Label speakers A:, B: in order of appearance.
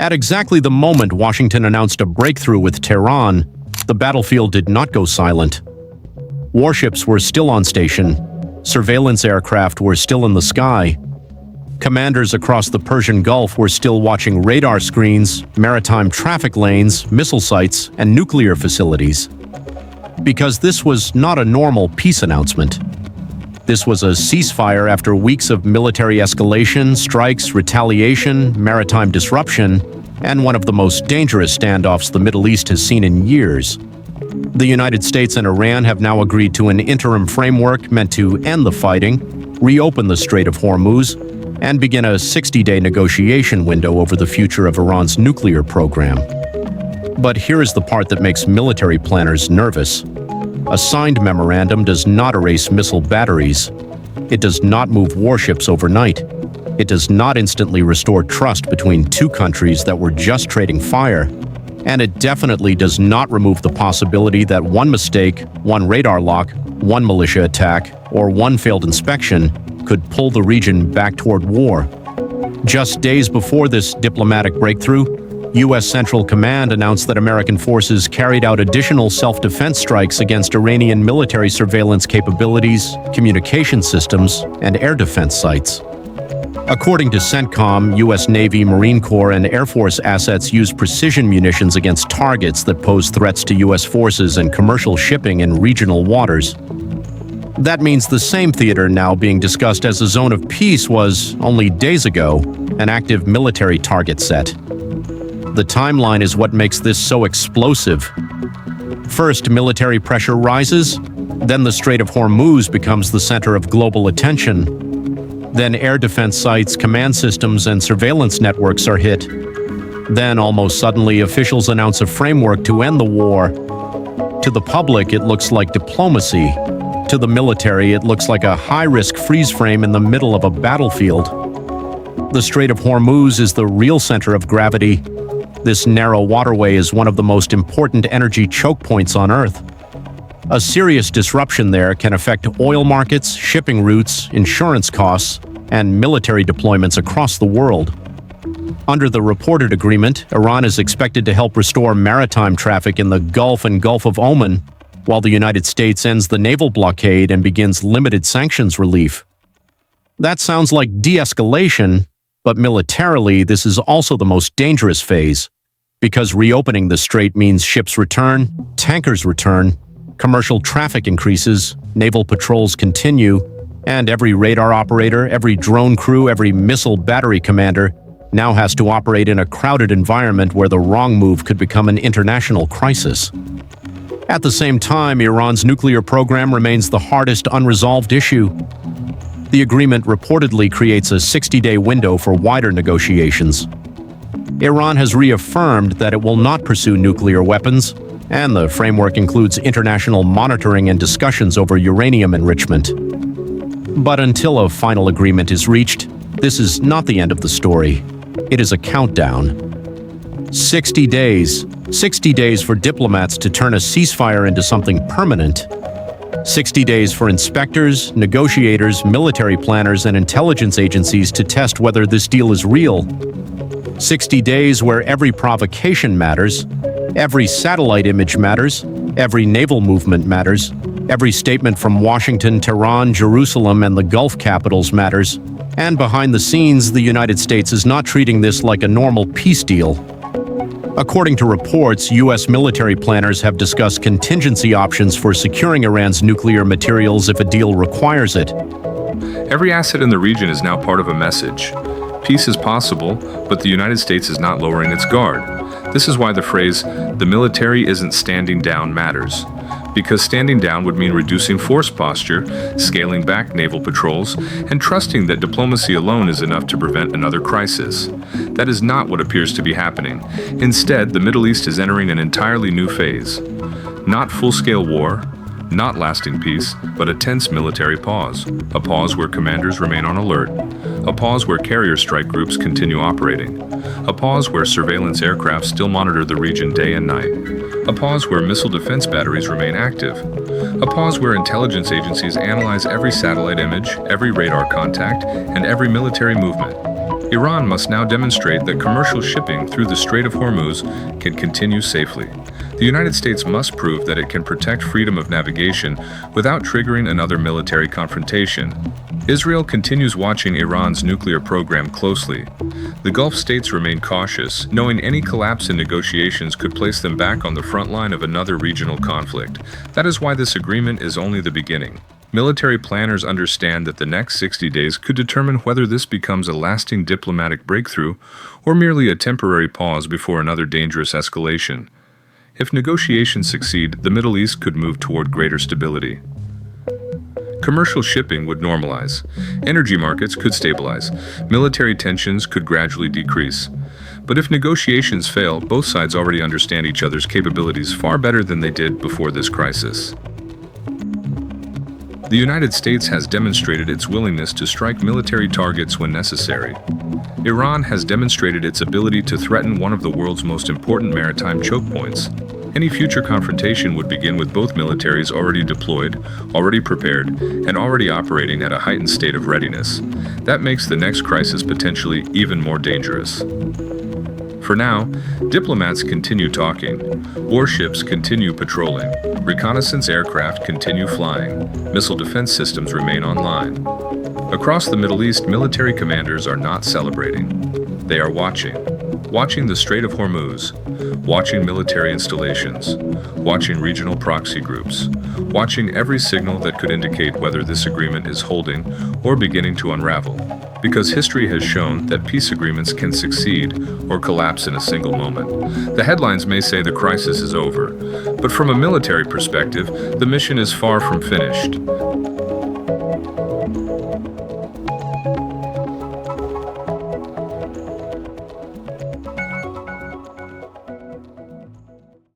A: At exactly the moment Washington announced a breakthrough with Tehran, the battlefield did not go silent. Warships were still on station, surveillance aircraft were still in the sky, commanders across the Persian Gulf were still watching radar screens, maritime traffic lanes, missile sites, and nuclear facilities. Because this was not a normal peace announcement. This was a ceasefire after weeks of military escalation, strikes, retaliation, maritime disruption, and one of the most dangerous standoffs the Middle East has seen in years. The United States and Iran have now agreed to an interim framework meant to end the fighting, reopen the Strait of Hormuz, and begin a 60-day negotiation window over the future of Iran's nuclear program. But here is the part that makes military planners nervous. A signed memorandum does not erase missile batteries. It does not move warships overnight. It does not instantly restore trust between two countries that were just trading fire. And it definitely does not remove the possibility that one mistake, one radar lock, one militia attack, or one failed inspection could pull the region back toward war. Just days before this diplomatic breakthrough, U.S. Central Command announced that American forces carried out additional self-defense strikes against Iranian military surveillance capabilities, communication systems, and air defense sites. According to CENTCOM, U.S. Navy, Marine Corps, and Air Force assets use precision munitions against targets that pose threats to U.S. forces and commercial shipping in regional waters. That means the same theater now being discussed as a zone of peace was, only days ago, an active military target set. The timeline is what makes this so explosive. First, military pressure rises, then the Strait of Hormuz becomes the center of global attention. Then air defense sites, command systems, and surveillance networks are hit. Then, almost suddenly, officials announce a framework to end the war. To the public, it looks like diplomacy. To the military, it looks like a high-risk freeze frame in the middle of a battlefield. The Strait of Hormuz is the real center of gravity. This narrow waterway is one of the most important energy choke points on Earth. A serious disruption there can affect oil markets, shipping routes, insurance costs, and military deployments across the world. Under the reported agreement, Iran is expected to help restore maritime traffic in the Gulf and Gulf of Oman, while the United States ends the naval blockade and begins limited sanctions relief. That sounds like de-escalation, but militarily this is also the most dangerous phase, because reopening the strait means ships return, tankers return, commercial traffic increases, naval patrols continue, and every radar operator, every drone crew, every missile battery commander now has to operate in a crowded environment where the wrong move could become an international crisis. At the same time, Iran's nuclear program remains the hardest unresolved issue. The agreement reportedly creates a 60-day window for wider negotiations. Iran has reaffirmed that it will not pursue nuclear weapons, and the framework includes international monitoring and discussions over uranium enrichment. But until a final agreement is reached, this is not the end of the story. It is a countdown. 60 days. 60 days for diplomats to turn a ceasefire into something permanent. 60 days for inspectors, negotiators, military planners, and intelligence agencies to test whether this deal is real. 60 days where every provocation matters, every satellite image matters, every naval movement matters, every statement from Washington, Tehran, Jerusalem, and the Gulf capitals matters, and behind the scenes, the United States is not treating this like a normal peace deal. According to reports, U.S. military planners have discussed contingency options for securing Iran's nuclear materials if a deal requires it.
B: Every asset in the region is now part of a message. Peace is possible, but the United States is not lowering its guard. This is why the phrase, "the military isn't standing down," matters. Because standing down would mean reducing force posture, scaling back naval patrols, and trusting that diplomacy alone is enough to prevent another crisis. That is not what appears to be happening. Instead, the Middle East is entering an entirely new phase. Not full-scale war, not lasting peace, but a tense military pause. A pause where commanders remain on alert. A pause where carrier strike groups continue operating. A pause where surveillance aircraft still monitor the region day and night. A pause where missile defense batteries remain active. A pause where intelligence agencies analyze every satellite image, every radar contact, and every military movement. Iran must now demonstrate that commercial shipping through the Strait of Hormuz can continue safely. The United States must prove that it can protect freedom of navigation without triggering another military confrontation. Israel continues watching Iran's nuclear program closely. The Gulf states remain cautious, knowing any collapse in negotiations could place them back on the front line of another regional conflict. That is why this agreement is only the beginning. Military planners understand that the next 60 days could determine whether this becomes a lasting diplomatic breakthrough or merely a temporary pause before another dangerous escalation. If negotiations succeed, the Middle East could move toward greater stability. Commercial shipping would normalize. Energy markets could stabilize. Military tensions could gradually decrease. But if negotiations fail, both sides already understand each other's capabilities far better than they did before this crisis. The United States has demonstrated its willingness to strike military targets when necessary. Iran has demonstrated its ability to threaten one of the world's most important maritime choke points. Any future confrontation would begin with both militaries already deployed, already prepared, and already operating at a heightened state of readiness. That makes the next crisis potentially even more dangerous. For now, diplomats continue talking, warships continue patrolling, reconnaissance aircraft continue flying, missile defense systems remain online. Across the Middle East, military commanders are not celebrating. They are watching the Strait of Hormuz, watching military installations, watching regional proxy groups, watching every signal that could indicate whether this agreement is holding or beginning to unravel. Because history has shown that peace agreements can succeed or collapse in a single moment. The headlines may say the crisis is over, but from a military perspective, the mission is far from finished.